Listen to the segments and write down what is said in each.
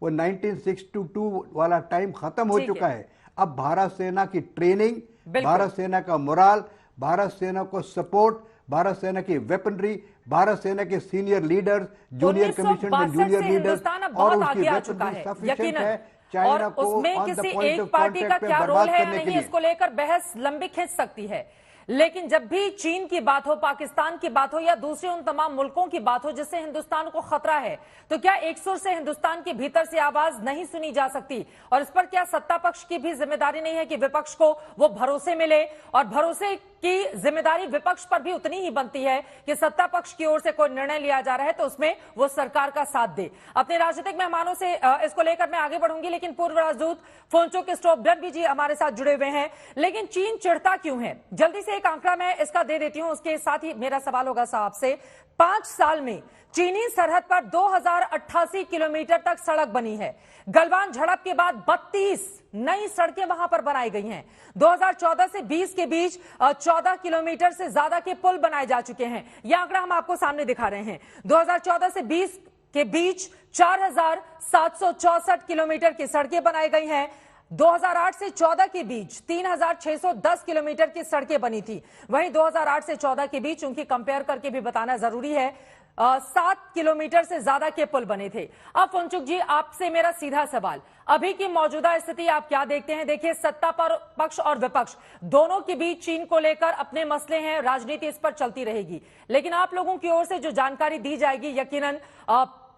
वो 1962 वाला टाइम खत्म हो चुका है। अब भारत सेना की ट्रेनिंग, भारत सेना का मोराल, भारत सेना को सपोर्ट, भारत सेना की वेपनरी, भारत सेना के senior leaders, junior commission junior leaders और उसकी वेपनरी सफिशिएंट है चाइना को उसमें किसी एक पार्टी का क्या रोल है या नहीं, इसको लेकर बहस लंबी खिंच सकती है। लेकिन जब भी चीन की बात हो, पाकिस्तान की बात हो या दूसरे उन तमाम मुल्कों की बात हो जिससे हिंदुस्तान को खतरा है, तो क्या एक सुर से हिंदुस्तान के भीतर से आवाज नहीं सुनी जा सकती? और इस पर क्या सत्ता पक्ष की भी जिम्मेदारी नहीं है कि विपक्ष को वो भरोसे मिले? और भरोसे की जिम्मेदारी विपक्ष पर भी उतनी ही बनती है कि सत्ता पक्ष की ओर से कोई निर्णय लिया जा रहा है तो उसमें वो सरकार का साथ दे। अपने राजनीतिक मेहमानों से इसको लेकर मैं आगे बढ़ूंगी, लेकिन पूर्व राजदूत फोंचो स्टोब्डन जी हमारे साथ जुड़े हुए हैं। लेकिन चीन चिढ़ता क्यों है? जल्दी से एक आंकड़ा मैं इसका दे देती हूं, उसके साथ ही मेरा सवाल होगा साहब से। 5 साल में चीनी सरहद पर 2088 किलोमीटर तक सड़क बनी है। गलवान झड़प के बाद 32 नई सड़कें वहां पर बनाई गई हैं। 2014 से 20 के बीच 14 किलोमीटर से ज्यादा के पुल बनाए जा चुके हैं। यह आंकड़ा हम आपको सामने दिखा रहे हैं। 2014 से 20 के बीच 4764 किलोमीटर की सड़कें बनाई गई हैं। 2008 से 14 के बीच 3610 किलोमीटर की सड़कें बनी थी। वहीं 2008 से 14 के बीच उनकी कंपेयर करके भी बताना जरूरी है, 7 किलोमीटर से ज्यादा के पुल बने थे। अब फुनचुक जी, आपसे मेरा सीधा सवाल, अभी की मौजूदा स्थिति आप क्या देखते हैं? देखिए, सत्ता पर पक्ष और विपक्ष दोनों के बीच चीन को लेकर अपने मसले हैं, राजनीति इस पर चलती रहेगी। लेकिन आप लोगों की ओर से जो जानकारी दी जाएगी, यकीनन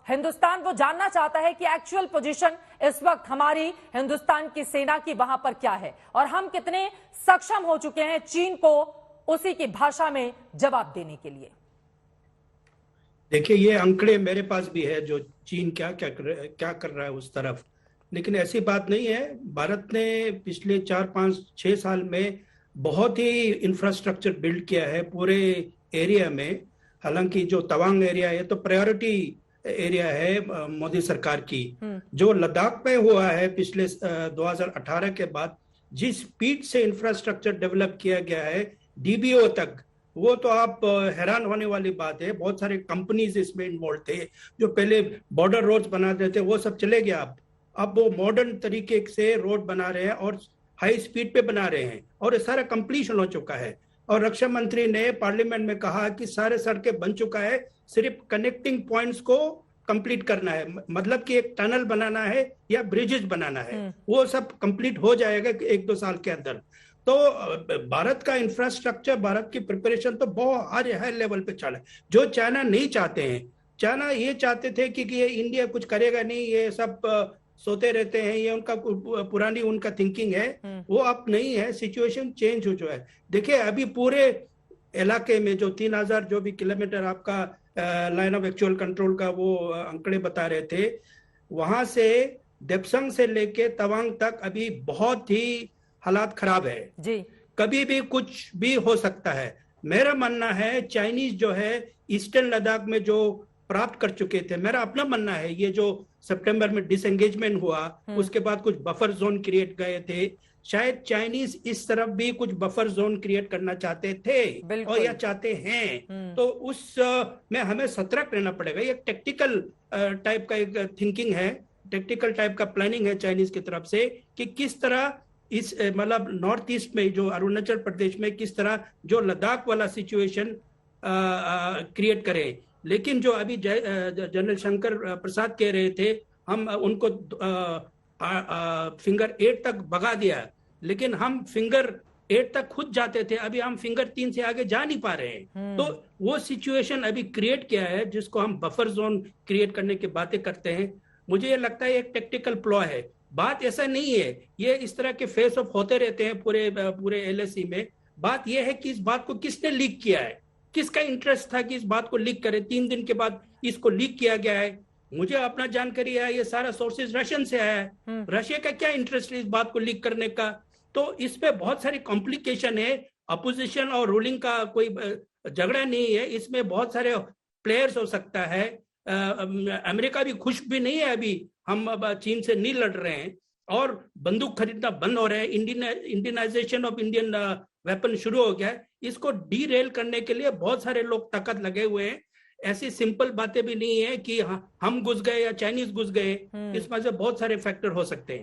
हिंदुस्तान वो जानना चाहता है कि एक्चुअल पोजीशन इस वक्त हमारी हिंदुस्तान की सेना की वहां पर क्या है और हम कितने सक्षम हो चुके हैं चीन को उसी की भाषा में जवाब देने के लिए। देखिए, ये आंकड़े मेरे पास भी है जो चीन क्या कर रहा है उस तरफ, लेकिन ऐसी बात नहीं है। भारत ने पिछले 4-5-6 साल में बहुत ही इंफ्रास्ट्रक्चर बिल्ड किया है पूरे एरिया में। हालांकि जो तवांग एरिया है तो प्रायोरिटी एरिया है मोदी सरकार की। जो लद्दाख में हुआ है पिछले 2018 के बाद, जिस स्पीड से इंफ्रास्ट्रक्चर डेवलप किया गया है डीबीओ तक, वो तो आप हैरान होने वाली बात है। बहुत सारे कंपनीज इसमें इन्वॉल्व थे। जो पहले बॉर्डर रोड्स बनाते थे वो सब चले गया। अब वो मॉडर्न तरीके से रोड बना रहे हैं और हाई स्पीड पे बना रहे हैं और ये सारा कंप्लीशन हो चुका है। और रक्षा मंत्री ने पार्लियामेंट में कहा कि सारे सड़कें बन चुका है, सिर्फ कनेक्टिंग पॉइंट्स को कंप्लीट करना है, मतलब कि एक टनल बनाना है या ब्रिजेस बनाना है, वो सब कंप्लीट हो जाएगा 1-2 साल के अंदर। तो भारत का इंफ्रास्ट्रक्चर, भारत की प्रिपरेशन तो बहुत हाई लेवल पे चला है, जो चाइना नहीं चाहते हैं। चाइना ये चाहते थे कि ये इंडिया कुछ करेगा नहीं, ये सब सोते रहते हैं, ये उनका पुरानी उनका थिंकिंग है, वो अब नहीं है। सिचुएशन चेंज हो चुका है। देखिए, अभी पूरे इलाके में जो 3000 जो भी किलोमीटर आपका लाइन ऑफ एक्चुअल कंट्रोल का वो आंकड़े बता रहे थे, वहां से देपसंग से लेके तवांग तक अभी बहुत ही हालात खराब है जी। कभी भी कुछ भी हो सकता है। मेरा मानना है चाइनीज जो है ईस्टर्न लद्दाख में जो प्राप्त कर चुके थे, मेरा अपना मानना है, ये जो सितंबर में डिसएंगेजमेंट हुआ उसके बाद कुछ बफर जोन क्रिएट गए थे, शायद चाइनीज इस तरफ भी कुछ बफर जोन क्रिएट करना चाहते थे और या चाहते हैं। तो उस में हमें सतर्क रहना पड़ेगा। ये टेक्टिकल टाइप का एक थिंकिंग है, टेक्टिकल टाइप का प्लानिंग है चाइनीज की तरफ से कि किस तरह इस मतलब नॉर्थ ईस्ट में जो अरुणाचल प्रदेश में किस तरह जो लद्दाख वाला सिचुएशन क्रिएट करे। लेकिन जो अभी जनरल शंकर प्रसाद कह रहे थे, हम उनको फिंगर 8 तक भगा दिया, लेकिन हम फिंगर 8 तक खुद जाते थे, अभी हम फिंगर 3 से आगे जा नहीं पा रहे हैं। तो वो सिचुएशन अभी क्रिएट किया है जिसको हम बफर जोन क्रिएट करने की बातें करते हैं। मुझे ये लगता है एक टेक्टिकल प्लॉ है। बात ऐसा नहीं है, ये इस तरह के फेस ऑफ होते रहते हैं पूरे एलएसी में। बात यह है कि इस बात को किसने लीक किया है, किसका इंटरेस्ट था कि इस बात को लीक करे। 3 दिन के बाद इसको लीक किया गया है। मुझे अपना जानकारी है ये सारा सोर्सेज रशियन से आया है। रशिया का क्या इंटरेस्ट है इस बात को लीक करने का? तो इसमें बहुत सारी कॉम्प्लिकेशन है। अपोजिशन और रूलिंग का कोई झगड़ा नहीं है, इसमें बहुत सारे प्लेयर्स हो सकता है। अमेरिका भी खुश भी नहीं है, अभी हम चीन से नहीं लड़ रहे हैं और बंदूक खरीदना बंद हो रहा है। इंडियनाइजेशन ऑफ इंडियन वेपन शुरू हो गया है। इसको डीरेल करने के लिए बहुत सारे लोग ताकत लगे हुए हैं। ऐसी सिंपल बातें भी नहीं है कि हम घुस गए या चाइनीज घुस गए। इसमें से बहुत सारे फैक्टर हो सकते हैं।